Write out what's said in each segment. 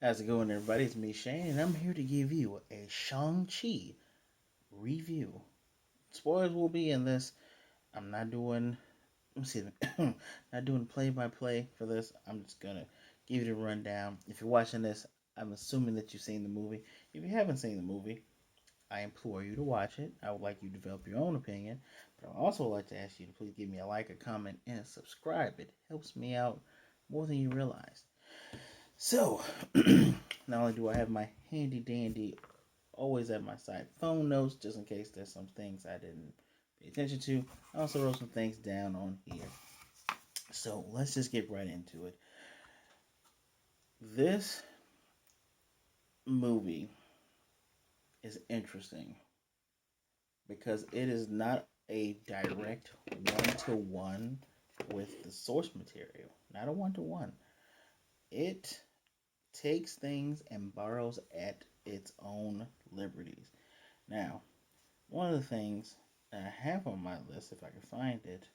How's it going, everybody? It's me, Shane, and I'm here to give you a Shang-Chi review. Spoilers will be in this. I'm not doing, excuse me, not doing play-by-play for this. I'm just gonna give you the rundown. If you're watching this, I'm assuming that you've seen the movie. If you haven't seen the movie, I implore you to watch it. I would like you to develop your own opinion, but I would also like to ask you to please give me a like, a comment, and a subscribe. It helps me out more than you realize. So, not only do I have my handy dandy, always at my side phone notes, just in case there's some things I didn't pay attention to, I also wrote some things down on here. So, let's just get right into it. This movie is interesting because it is not a direct one to one with the source material, not a one to one. It takes things and borrows at its own liberties. Now, one of the things that I have on my list, if I can find it,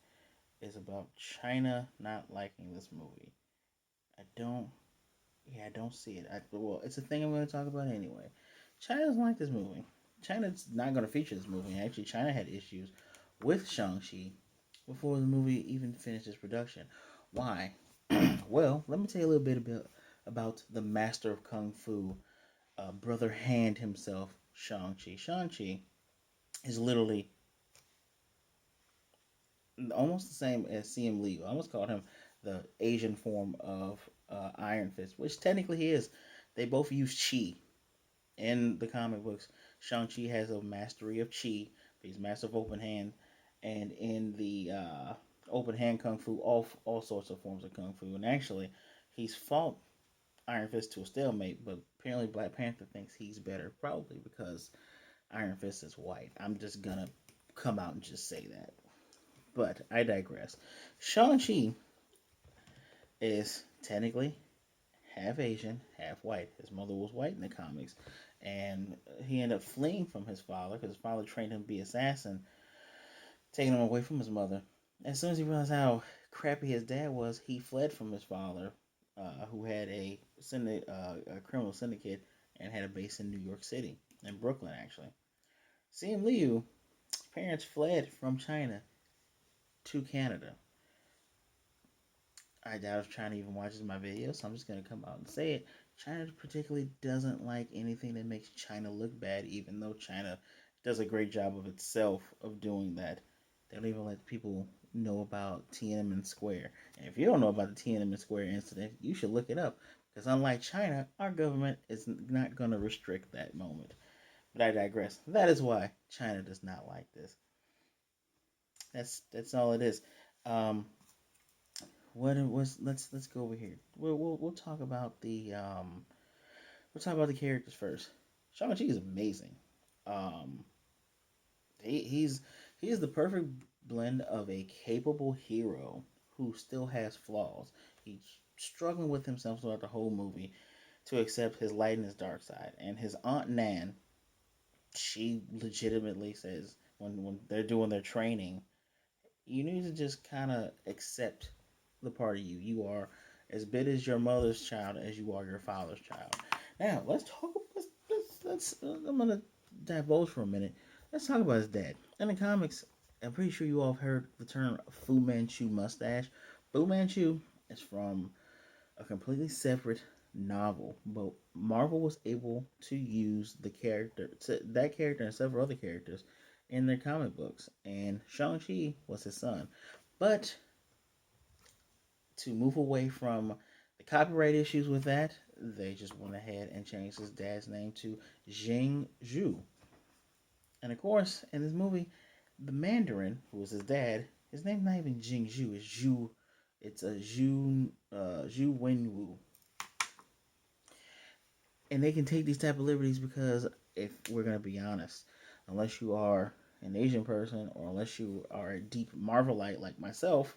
is about China not liking this movie. I don't, I don't see it. Well, it's a thing I'm going to talk about anyway. China doesn't like this movie. China's not going to feature this movie. Actually, China had issues with Shang-Chi before the movie even finished its production. Why? Well, let me tell you a little bit about the master of Kung Fu, Brother Hand himself, Shang-Chi. Shang-Chi is literally almost the same as CM Liu. I almost called him the Asian form of Iron Fist, which technically he is. They both use chi in the comic books. Shang-Chi has a mastery of chi, he's master of open hand, and in the open hand kung fu, all sorts of forms of kung fu. And actually, he's fought Iron Fist to a stalemate, but apparently Black Panther thinks he's better, probably because Iron Fist is white. I'm just gonna come out and just say that. But I digress. Shang-Chi is technically half Asian, half white. His mother was white in the comics. And he ended up fleeing from his father because his father trained him to be an assassin, taking him away from his mother. As soon as he realized how crappy his dad was, he fled from his father, who had a criminal syndicate and had a base in New York City, in Brooklyn, actually. CM Liu, his parents fled from China to Canada. I doubt if China even watches my videos, so I'm just gonna come out and say it. China particularly doesn't like anything that makes China look bad, even though China does a great job of itself of doing that. They don't even let people know about Tiananmen Square. And if you don't know about the Tiananmen Square incident, you should look it up. Because unlike China, our government is not going to restrict that moment. But I digress. That is why China does not like this. That's all it is. Um, what it was? Let's go over here. We'll talk about the characters first. Shang-Chi is amazing. Um, he's he is the perfect blend of a capable hero who still has flaws. He's struggling with himself throughout the whole movie to accept his light and his dark side. And his aunt Nan, she legitimately says when they're doing their training, you need to just kind of accept the part of you. You are as big as your mother's child as you are your father's child. Now let's talk. I'm gonna divulge for a minute. Let's talk about his dad. In the comics, I'm pretty sure you all have heard the term Fu Manchu mustache. Fu Manchu is from a completely separate novel, but Marvel was able to use that character and several other characters in their comic books, and Shang-Chi was his son. But to move away from the copyright issues with that, they just went ahead and changed his dad's name to Jing Zhu. And of course, in this movie, the Mandarin, who was his dad, his name's not even Jing Zhu, it's Zhu. It's a Zhu Wenwu. And they can take these type of liberties because if we're gonna be honest, unless you are an Asian person or unless you are a deep Marvelite like myself,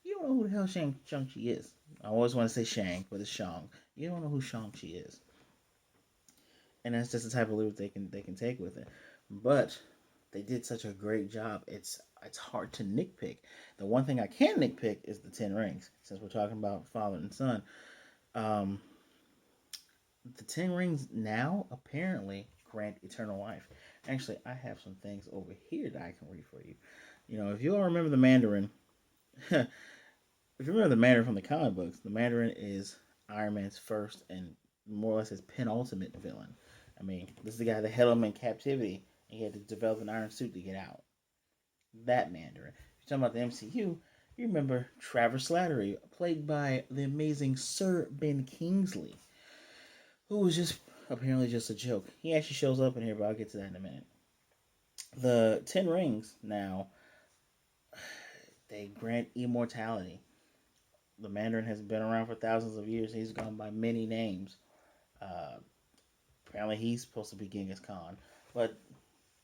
you don't know who the hell Shang-Chi is. I always want to say Shang, but it's Shang. You don't know who Shang-Chi is. And that's just the type of liberty they can take with it. But they did such a great job. It's hard to nitpick. The one thing I can nitpick is the Ten Rings, since we're talking about father and son. Um, The Ten Rings now apparently grant eternal life. Actually, I have some things over here that I can read for you. You know, if you all remember the Mandarin, if you remember the Mandarin from the comic books, the Mandarin is Iron Man's first and more or less his penultimate villain. I mean, this is the guy that held him in captivity and he had to develop an iron suit to get out. That Mandarin. If you're talking about the MCU, you remember Travis Slattery, played by the amazing Sir Ben Kingsley, who was just apparently just a joke. He actually shows up in here, but I'll get to that in a minute. The Ten Rings now, they grant immortality. The Mandarin has been around for thousands of years. He's gone by many names. Uh, Apparently, he's supposed to be Genghis Khan. But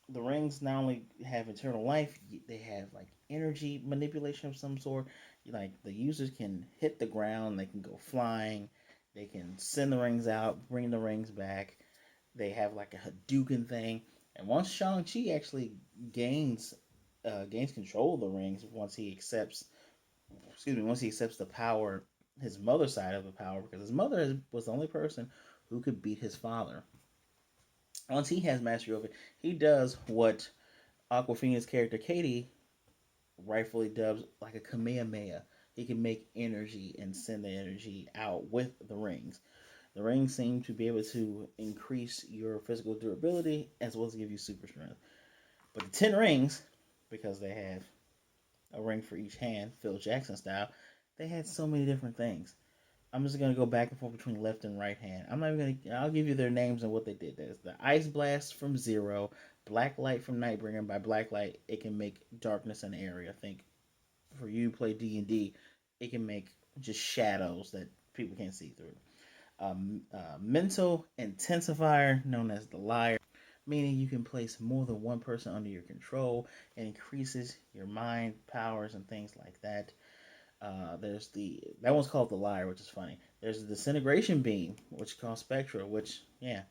the rings not only have eternal life, they have like energy manipulation of some sort. Like the users can hit the ground, they can go flying, they can send the rings out, bring the rings back. They have like a Hadouken thing. And once Shang-Chi actually gains control of the rings, once he accepts the power, his mother's side of the power, because his mother was the only person who could beat his father. Once he has mastery over it, he does what Aquafina's character Katie rightfully dubs like a Kamehameha. He can make energy and send the energy out with the rings. The rings seem to be able to increase your physical durability as well as give you super strength. But the 10 rings, because they have a ring for each hand, Phil Jackson style, they had so many different things. I'm just gonna go back and forth between left and right hand. I'm not even gonna. I'll give you their names and what they did. There's the Ice Blast from Zero, Black Light from Nightbringer. By Black Light, it can make darkness in the area. I think for you play D&D, it can make just shadows that people can't see through. Mental Intensifier, known as the Liar, meaning you can place more than one person under your control and increases your mind powers and things like that. There's the that one's called the Liar, which is funny. There's the Disintegration Beam, which is called Spectra, which yeah,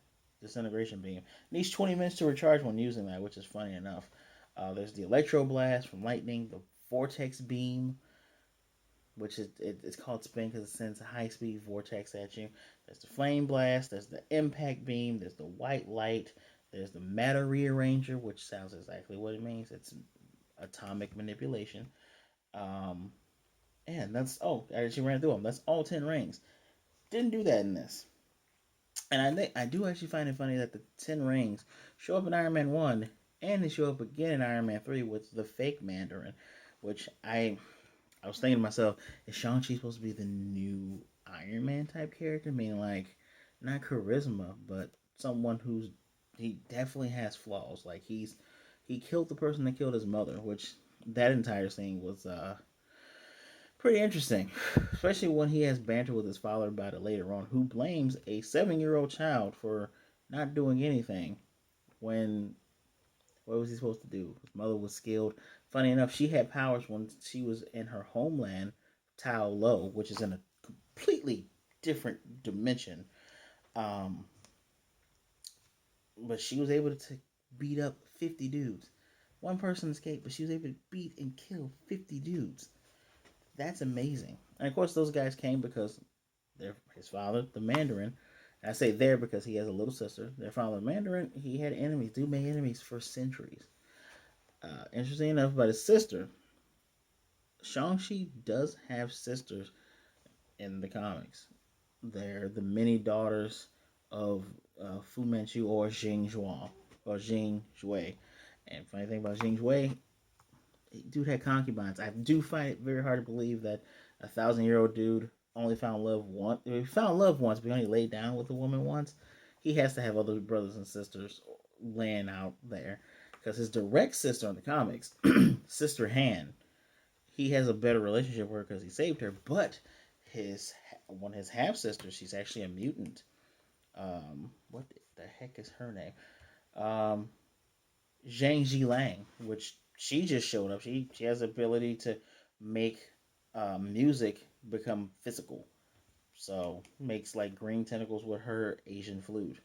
Disintegration Beam needs 20 minutes to recharge when using that, which is funny enough. There's the Electro Blast from Lightning, the Vortex Beam, which it's called Spin because it sends a high speed vortex at you. There's the Flame Blast. There's the Impact Beam. There's the White Light. There's the Matter Rearranger, which sounds exactly what it means. It's atomic manipulation. Um, and that's I actually ran through them. That's all 10 rings. Didn't do that in this. And I think I do actually find it funny that the 10 rings show up in Iron Man 1 and they show up again in Iron Man 3 with the fake Mandarin, which I was thinking to myself, is Shang-Chi supposed to be the new Iron Man type character? Meaning like not charisma, but someone he definitely has flaws. Like he killed the person that killed his mother, which that entire scene was pretty interesting, especially when he has banter with his father about it later on, who blames a 7-year-old child for not doing anything when what was he supposed to do? His mother was skilled. Funny enough, she had powers when she was in her homeland, Tao Lo, which is in a completely different dimension. Um, but she was able to beat up 50 dudes. One person escaped, but she was able to beat and kill 50 dudes. That's amazing. And of course, those guys came because his father, the Mandarin. And I say there because he has a little sister. Their father, the Mandarin, he had enemies. Dude made enemies for centuries. Interesting enough, but his sister, Shang-Chi does have sisters in the comics. They're the many daughters of Fu Manchu or Jing Zhuang or Jing Shui. And funny thing about Jing Shui, dude had concubines. I do find it very hard to believe that 1,000-year-old dude only found love once. He found love once, but he only laid down with a woman once. He has to have other brothers and sisters laying out there because his direct sister in the comics, Sister Han, he has a better relationship with her because he saved her. But his one of his half sisters, she's actually a mutant. What the heck is her name? Um, Zhang Ji Lang, which she just showed up. She has the ability to make music become physical. So makes like green tentacles with her Asian flute.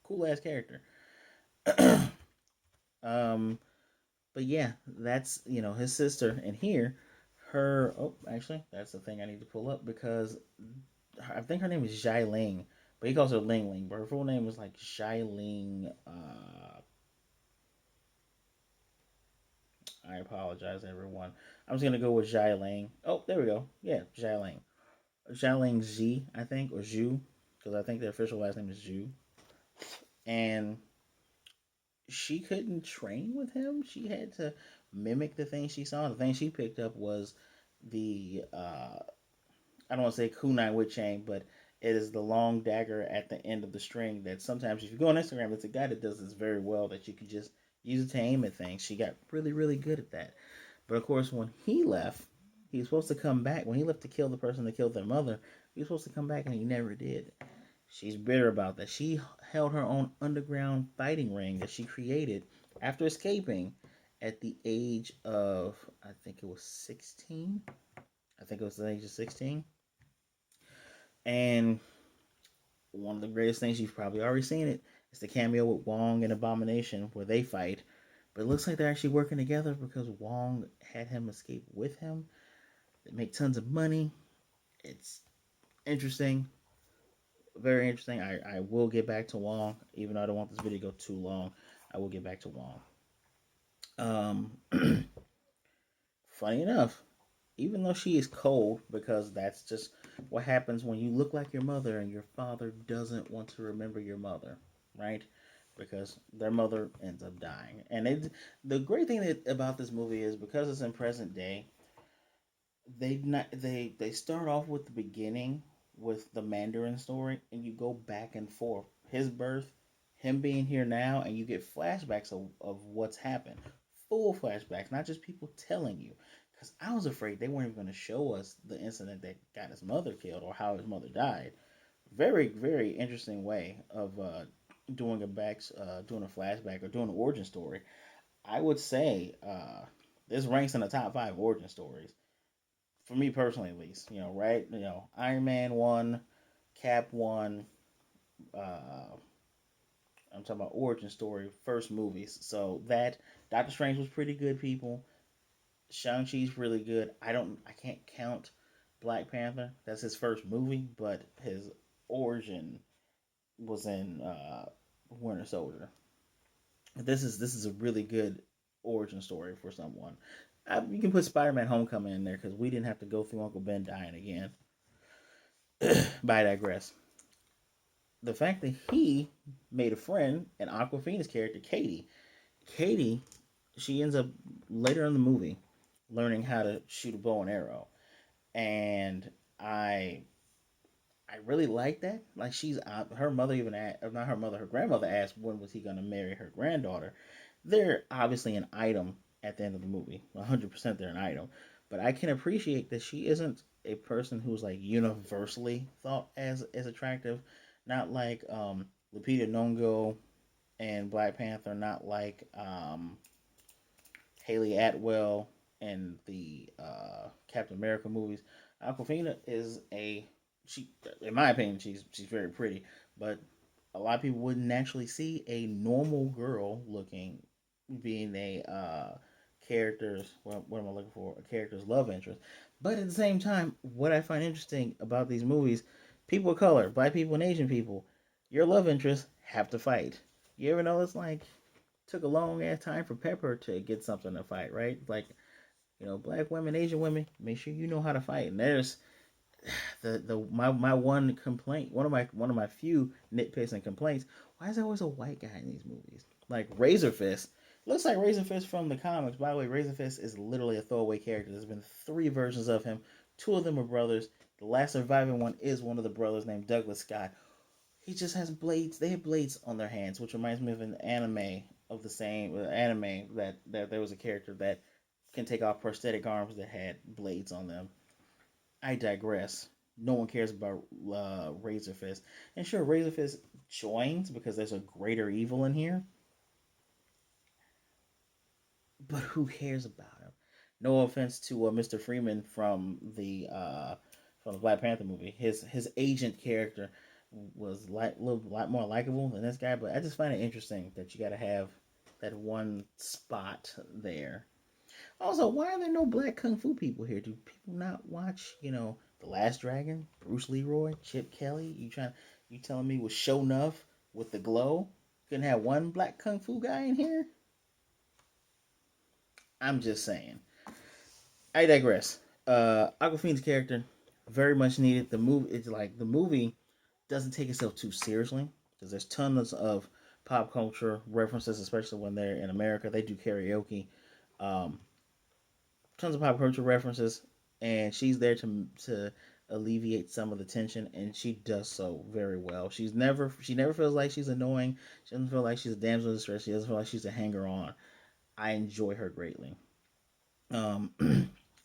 Cool ass character. um, but yeah, that's his sister. And here, her actually that's the thing I need to pull up because I think her name is Zhai Ling, but he calls her Ling Ling. But her full name is like Zhai Ling. I apologize, everyone. I'm just gonna go with Zhai Ling. Oh, there we go. Yeah, Zhai Ling. Zhai Ling Z, I think, or Zhu, because I think the official last name is Zhu. And she couldn't train with him. She had to mimic the thing she saw. The thing she picked up was the I don't want to say kunai wood chain, but it is the long dagger at the end of the string that sometimes if you go on Instagram, it's a guy that does this very well that you could just use it to aim at things. She got really, really good at that. But of course, when he left, he was supposed to come back. When he left to kill the person that killed their mother, he was supposed to come back and he never did. She's bitter about that. She held her own underground fighting ring that she created after escaping at the age of, I think it was 16. I think it was the age of 16. And one of the greatest things you've probably already seen it is the cameo with Wong and Abomination where they fight. But it looks like they're actually working together because Wong had him escape with him. They make tons of money. It's interesting, very interesting. I will get back to Wong, even though I don't want this video to go too long. I will get back to Wong. Um, Funny enough, even though she is cold, because that's just what happens when you look like your mother and your father doesn't want to remember your mother, right? Because their mother ends up dying. And the great thing about this movie is because it's in present day, they start off with the beginning with the Mandarin story, and you go back and forth. His birth, him being here now, and you get flashbacks of what's happened. Full flashbacks, not just people telling you. Because I was afraid they weren't even going to show us the incident that got his mother killed or how his mother died. Very, very interesting way of doing a flashback or doing an origin story. I would say this ranks in the top five origin stories for me personally, at least. Right? Iron Man one, Cap one. Uh, I'm talking about origin story, first movies. So that Doctor Strange was pretty good, people. Shang-Chi's really good. I can't count Black Panther. That's his first movie, but his origin was in Winter Soldier. This is a really good origin story for someone. You can put Spider-Man: Homecoming in there because we didn't have to go through Uncle Ben dying again. But I digress. The fact that he made a friend in Aquafina's character, Katie. Katie, she ends up later in the movie learning how to shoot a bow and arrow, and I really like that. Like her mother even asked, not her mother, her grandmother asked when was he gonna marry her granddaughter. They're obviously an item at the end of the movie. 100% they're an item, but I can appreciate that she isn't a person who's like universally thought as attractive. Not like Lupita Nyong'o and Black Panther. Not like Haley Atwell and the Captain America movies. Aquafina is she, in my opinion, she's very pretty, but a lot of people wouldn't naturally see a normal girl looking being a character's what am I looking for? A character's love interest. But at the same time, what I find interesting about these movies, people of color, black people and Asian people, your love interests have to fight. You ever know it's like took a long ass time for Pepper to get something to fight, right? Like, black women, Asian women, make sure you know how to fight. And there's my one complaint, one of my few nitpicks and complaints. Why is there always a white guy in these movies? Like Razor Fist. Looks like Razor Fist from the comics. By the way, Razor Fist is literally a throwaway character. There's been three versions of him. Two of them are brothers. The last surviving one is one of the brothers named Douglas Scott. He just has blades. They have blades on their hands, which reminds me of an anime of the same anime that there was a character that can take off prosthetic arms that had blades on them. I digress. No one cares about Razor Fist, and sure, Razor Fist joins because there's a greater evil in here, but who cares about him? No offense to Mr. Freeman from the Black Panther movie. His agent character was like a little lot more likable than this guy, but I just find it interesting that you got to have that one spot there. Also, why are there no black kung fu people here? Do people not watch, The Last Dragon, Bruce Leroy, Chip Kelly. You telling me with Show Nuff with the glow couldn't have one black kung fu guy in here? I'm just saying. I digress. Aquafine's character very much needed. The movie doesn't take itself too seriously because there's tons of pop culture references, especially when they're in America. They do karaoke. Um, Tons of pop culture references, and she's there to alleviate some of the tension, and she does so very well. She never feels like she's annoying. She doesn't feel like she's a damsel in distress. She doesn't feel like she's a hanger on. I enjoy her greatly. Um,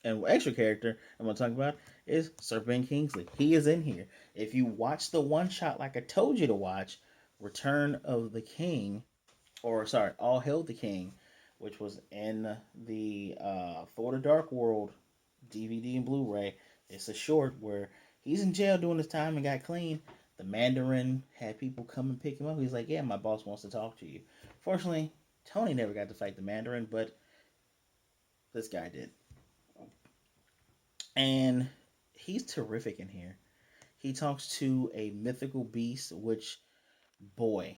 and extra character I'm gonna talk about is Sir Ben Kingsley. He is in here. If you watch the one shot like I told you to watch, Return of the King, or sorry, All Hail the King, which was in the Thor: The Dark World DVD and Blu-ray. It's a short where he's in jail doing his time and got clean. The Mandarin had people come and pick him up. He's like, "Yeah, my boss wants to talk to you." Fortunately, Tony never got to fight the Mandarin, but this guy did, and he's terrific in here. He talks to a mythical beast, which boy,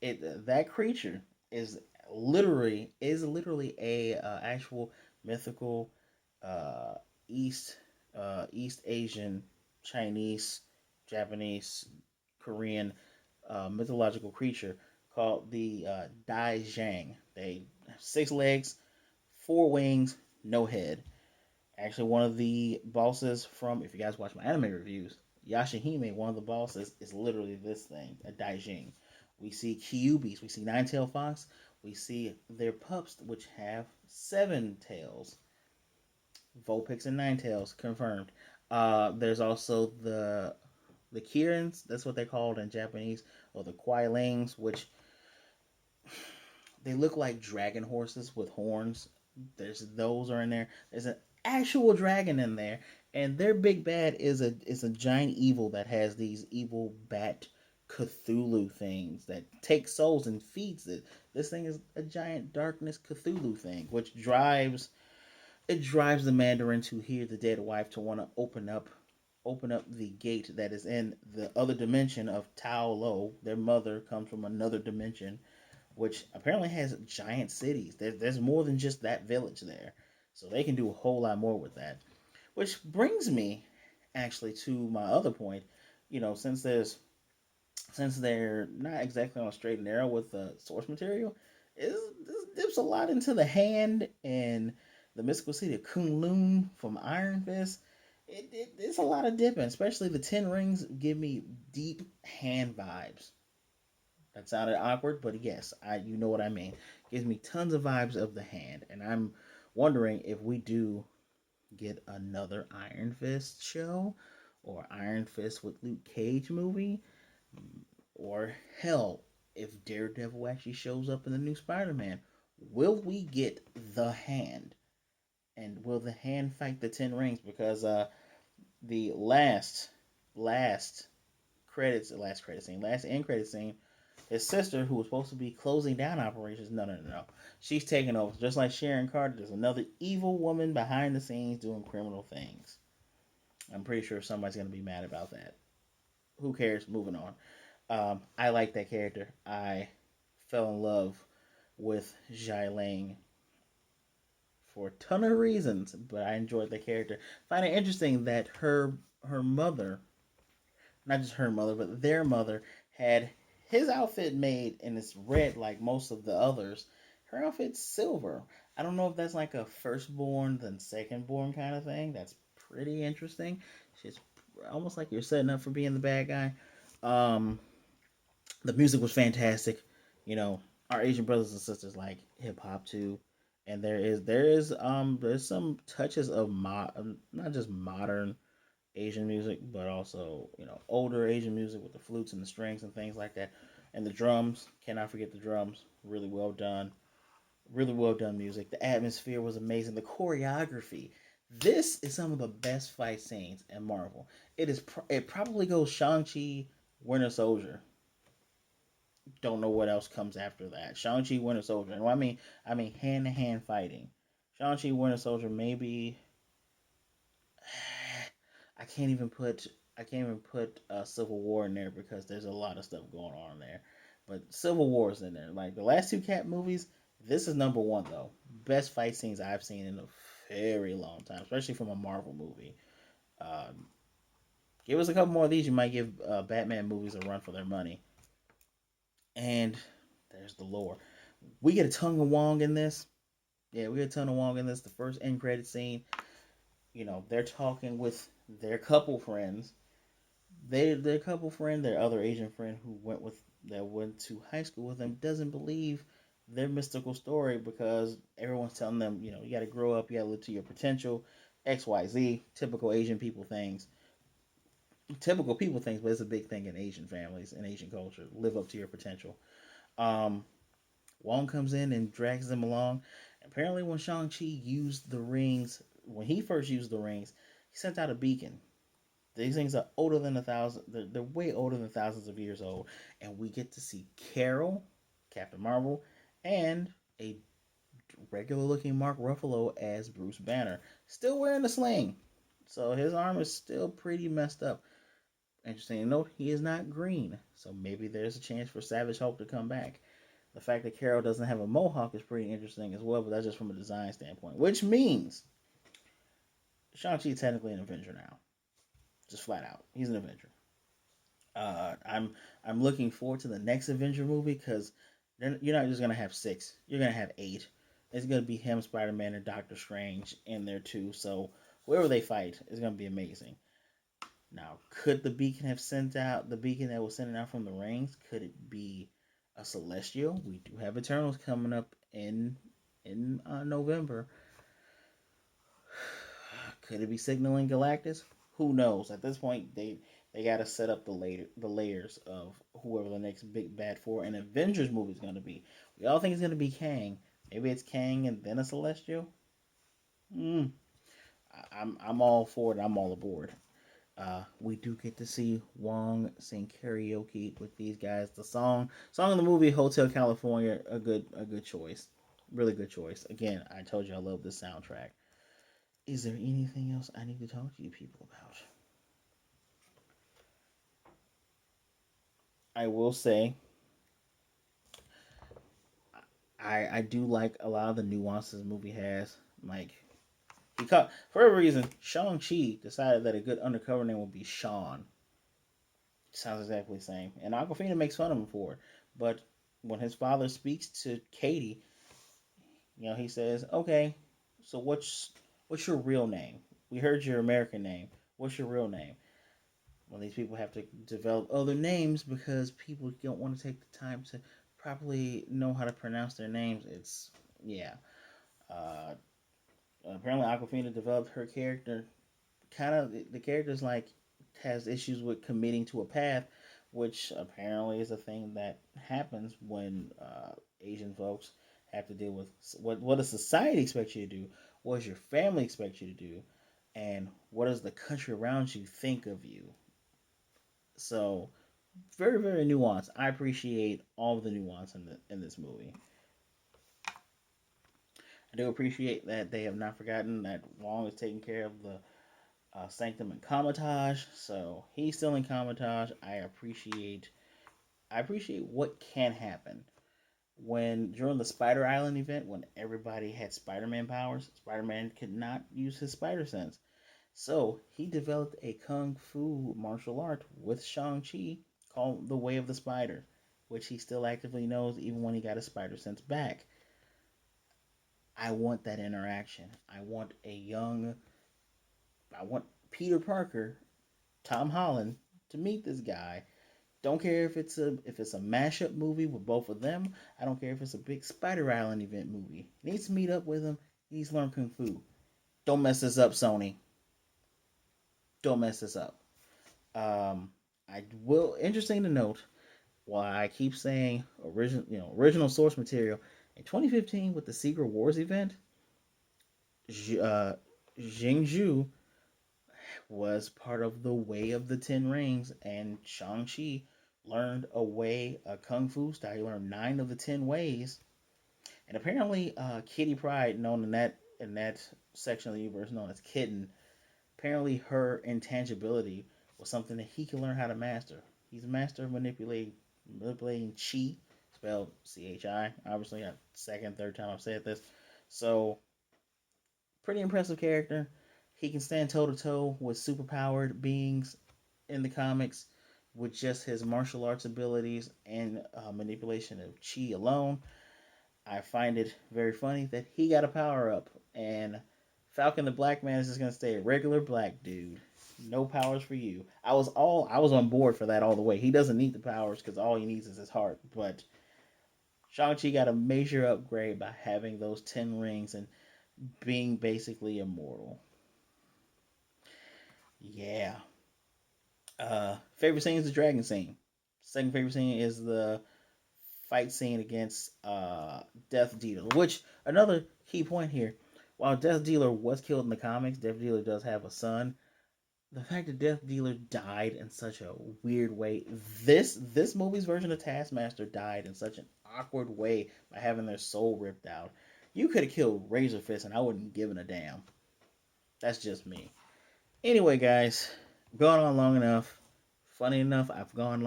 that creature is literally a actual mythical uh, East East Asian, Chinese, Japanese, Korean mythological creature called the Dai Zhang. They have 6 legs, 4 wings, no head. Actually, one of the bosses from, if you guys watch my anime reviews, Yashahime, one of the bosses is literally this thing, a Daijing. We see Kyubis, we see Nine-Tailed Fox, we see their pups, which have 7 tails. Vulpix and Ninetales confirmed. There's also the Kirins, that's what they're called in Japanese, or the Quailings, which they look like dragon horses with horns. There's those are in there. There's an actual dragon in there, and their big bad is a giant evil that has these evil bat Cthulhu things that take souls and feeds it. This thing is a giant darkness Cthulhu thing, which drives the Mandarin to hear the dead wife to want to open up the gate that is in the other dimension of Tao Lo. Their mother comes from another dimension which apparently has giant cities. There's more than just that village there. So they can do a whole lot more with that. Which brings me actually to my other point. Since they're not exactly on a straight and narrow with the source material, this dips a lot into the hand and the mystical city of Kunlun from Iron Fist. It's a lot of dipping, especially the Ten Rings give me deep hand vibes. That sounded awkward, but yes, you know what I mean. Gives me tons of vibes of the hand, and I'm wondering if we do get another Iron Fist show or Iron Fist with Luke Cage movie, or hell, if Daredevil actually shows up in the new Spider-Man, will we get the hand? And will the hand fight the Ten Rings? Because the last last credit scene, last end credit scene, his sister, who was supposed to be closing down operations, no. She's taking over. Just like Sharon Carter, there's another evil woman behind the scenes doing criminal things. I'm pretty sure somebody's going to be mad about that. Who cares? Moving on. I like that character. I fell in love with Jai Lang for a ton of reasons, but I enjoyed the character. Find it interesting that her mother, not just her mother, but their mother, had his outfit made and it's red like most of the others. Her outfit's silver. I don't know if that's like a firstborn then secondborn kind of thing. That's pretty interesting. She's almost like you're setting up for being the bad guy. Um, the music was fantastic. You know, our Asian brothers and sisters like hip hop too, and there's some touches of not just modern Asian music, but also older Asian music with the flutes and the strings and things like that, and the drums. Cannot forget the drums. Really well done music. The atmosphere was amazing. The choreography. This is some of the best fight scenes in Marvel. It probably goes Shang-Chi, Winter Soldier. Don't know what else comes after that. Shang-Chi, Winter Soldier. And I mean hand to hand fighting. Shang-Chi, Winter Soldier, maybe I can't even put Civil War in there because there's a lot of stuff going on there. But Civil War is in there. Like the last two Cap movies, this is number one though. Best fight scenes I've seen in a very long time, especially from a Marvel movie. Um, Give us a couple more of these, you might give Batman movies a run for their money. And there's the lore. We get a ton of Wong in this. Yeah, we get a ton of Wong in this. The first end credit scene, they're talking with their couple friends. Their couple friend, their other Asian friend that went to high school with them doesn't believe their mystical story because everyone's telling them, you got to grow up, you got to live to your potential, X, Y, Z, typical Asian people things. Typical people things, but it's a big thing in Asian families and Asian culture. Live up to your potential. Um, Wong comes in and drags them along. Apparently, when Shang-Chi used the rings, when he first used the rings, he sent out a beacon. These things are older than a thousand. They're way older than thousands of years old, and we get to see Carol, Captain Marvel, and a regular-looking Mark Ruffalo as Bruce Banner, still wearing the sling. So his arm is still pretty messed up. Interesting to note, he is not green, so maybe there's a chance for Savage Hulk to come back. The fact that Carol doesn't have a mohawk is pretty interesting as well, but that's just from a design standpoint. Which means Shang-Chi is technically an Avenger now. Just flat out. He's an Avenger. I'm looking forward to the next Avenger movie because you're not just gonna have six. You're gonna have eight. It's gonna be him, Spider Man, and Doctor Strange in there too. So whoever they fight is gonna be amazing. Now, could the beacon have sent out the beacon that was sending out from the rings? Could it be a celestial? We do have Eternals coming up in November. Could it be signaling Galactus? Who knows? At this point, they got to set up the layers of whoever the next big bad for an Avengers movie is going to be. We all think it's going to be Kang. Maybe it's Kang and then a Celestial. Mm, I'm all for it. I'm all aboard. We do get to see Wong sing karaoke with these guys. The song in the movie Hotel California, a good choice, really good choice. Again, I told you I love this soundtrack. Is there anything else I need to talk to you people about? I will say, I do like a lot of the nuances the movie has. Like for a reason, Shang Chi decided that a good undercover name would be Sean. Sounds exactly the same, and Aquafina makes fun of him for it. But when his father speaks to Katie, he says, "Okay, so what's your real name? We heard your American name. What's your real name?" Well, these people have to develop other names because people don't want to take the time to properly know how to pronounce their names. It's yeah. Uh, Apparently, Aquafina developed her character. Kind of the character's like has issues with committing to a path, which apparently is a thing that happens when Asian folks have to deal with what does society expect you to do, what does your family expect you to do, and what does the country around you think of you. So very very nuanced. I appreciate all of the nuance in this movie. I do appreciate that they have not forgotten that Wong is taking care of the Sanctum and Comatage, so he's still in Comatage. I appreciate what can happen when during the Spider Island event when everybody had Spider-Man powers. Spider-Man could not use his spider sense, so he developed a kung fu martial art with Shang-Chi called the Way of the Spider, which he still actively knows even when he got his spider sense back. I want that interaction. I want Peter Parker, Tom Holland, to meet this guy. Don't care if it's a mashup movie with both of them. I don't care if it's a big Spider Island event movie. He needs to meet up with him. He needs to learn kung fu. Don't mess this up, Sony. Don't mess this up. I will. Interesting to note. Why I keep saying original source material in 2015 with the Secret Wars event. Jingju was part of the Way of the Ten Rings, and Shang-Chi learned a kung fu style. He learned 9 of the 10 ways, and apparently, Kitty Pryde, known in that section of the universe known as Kitten, Apparently, her intangibility was something that he can learn how to master. He's a master of manipulating chi, spelled CHI. Obviously, second, third time I've said this. So, pretty impressive character. He can stand toe to toe with superpowered beings in the comics with just his martial arts abilities and manipulation of chi alone. I find it very funny that he got a power up, and Falcon the Black Man is just gonna stay a regular black dude. No powers for you. I was on board for that all the way. He doesn't need the powers because all he needs is his heart. But Shang-Chi got a major upgrade by having those 10 rings and being basically immortal. Yeah. Favorite scene is the dragon scene. Second favorite scene is the fight scene against Death Dealer. Which another key point here, while Death Dealer was killed in the comics, Death Dealer does have a son. The fact that Death Dealer died in such a weird way, this movie's version of Taskmaster died in such an awkward way by having their soul ripped out. You could have killed Razor Fist and I wouldn't have given a damn. That's just me. Anyway, guys, gone on long enough. Funny enough, I've on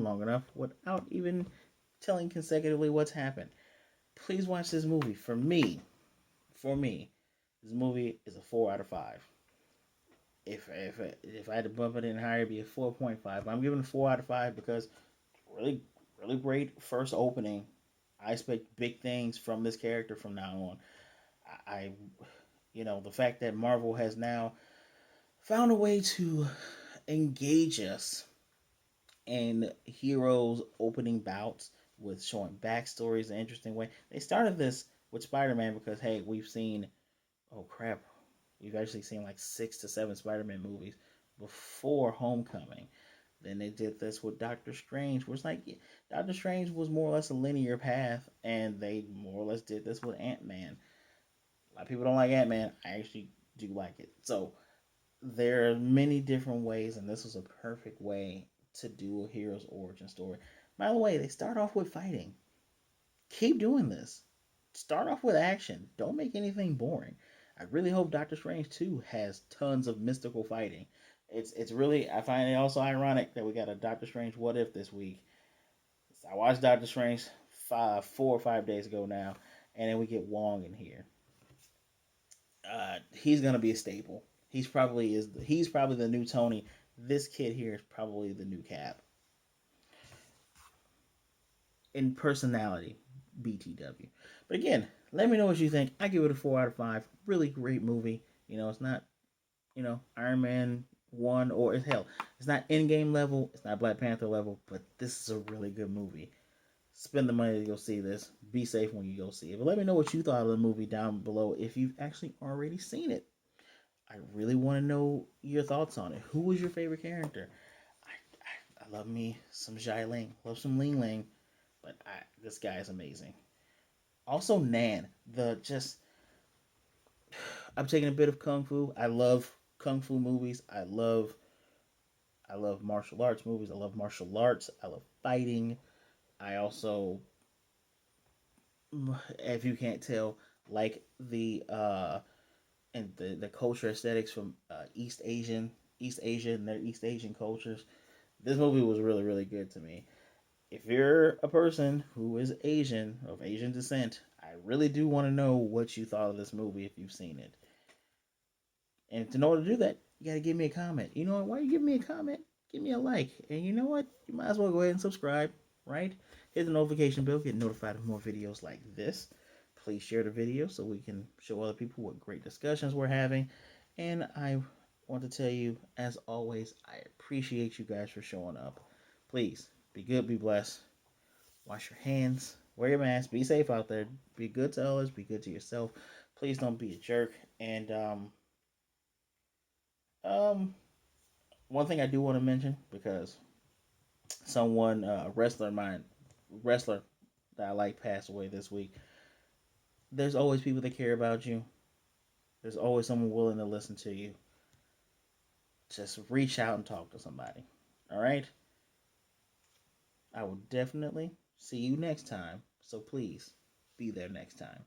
long enough without even telling consecutively what's happened. Please watch this movie. For me, this movie is a 4 out of 5. If I had to bump it in higher, it'd be a 4.5. I'm giving it a 4 out of 5 because really, really great first opening. I expect big things from this character from now on. I the fact that Marvel has now found a way to engage us in heroes opening bouts with showing backstories in an interesting way. They started this with Spider-Man because hey, we've seen oh crap, we've actually seen like 6 to 7 Spider-Man movies before Homecoming. Then they did this with Doctor Strange, where it's like Doctor Strange was more or less a linear path, and they more or less did this with Ant-Man. A lot of people don't like Ant-Man. I actually do like it. So there are many different ways, and this was a perfect way to do a hero's origin story. By the way, they start off with fighting. Keep doing this. Start off with action. Don't make anything boring. I really hope Doctor Strange 2 has tons of mystical fighting. It's really I find it also ironic that we got a Doctor Strange What If this week. I watched Doctor Strange 4 or 5 days ago now, and then we get Wong in here. He's gonna be a staple. He's probably the new Tony. This kid here is probably the new Cap in personality. BTW. But again, let me know what you think. I give it a 4 out of 5. Really great movie. It's not Iron Man 1 or it's hell. It's not Endgame level. It's not Black Panther level. But this is a really good movie. Spend the money to go see this. Be safe when you go see it. But let me know what you thought of the movie down below if you've actually already seen it. I really want to know your thoughts on it. Who was your favorite character? I love me some Zhai Ling. Love some Ling Ling. But this guy is amazing. Also, Nan. I'm taking a bit of kung fu. I love kung fu movies. I love martial arts movies. I love martial arts. I love fighting. I also, if you can't tell, like the culture aesthetics from East Asia and their East Asian cultures. This movie was really really good to me. If you're a person who is Asian of Asian descent, I really do want to know what you thought of this movie if you've seen it. And in order to do that, you gotta give me a comment. You know what? Why you give me a comment? Give me a like. And you know what? You might as well go ahead and subscribe, right? Hit the notification bell, get notified of more videos like this. Please share the video so we can show other people what great discussions we're having. And I want to tell you, as always, I appreciate you guys for showing up. Please be good, be blessed. Wash your hands, wear your mask, be safe out there. Be good to others, be good to yourself. Please don't be a jerk. And um, one thing I do want to mention because someone, wrestler that I like passed away this week. There's always people that care about you. There's always someone willing to listen to you. Just reach out and talk to somebody. All right? I will definitely see you next time. So please be there next time.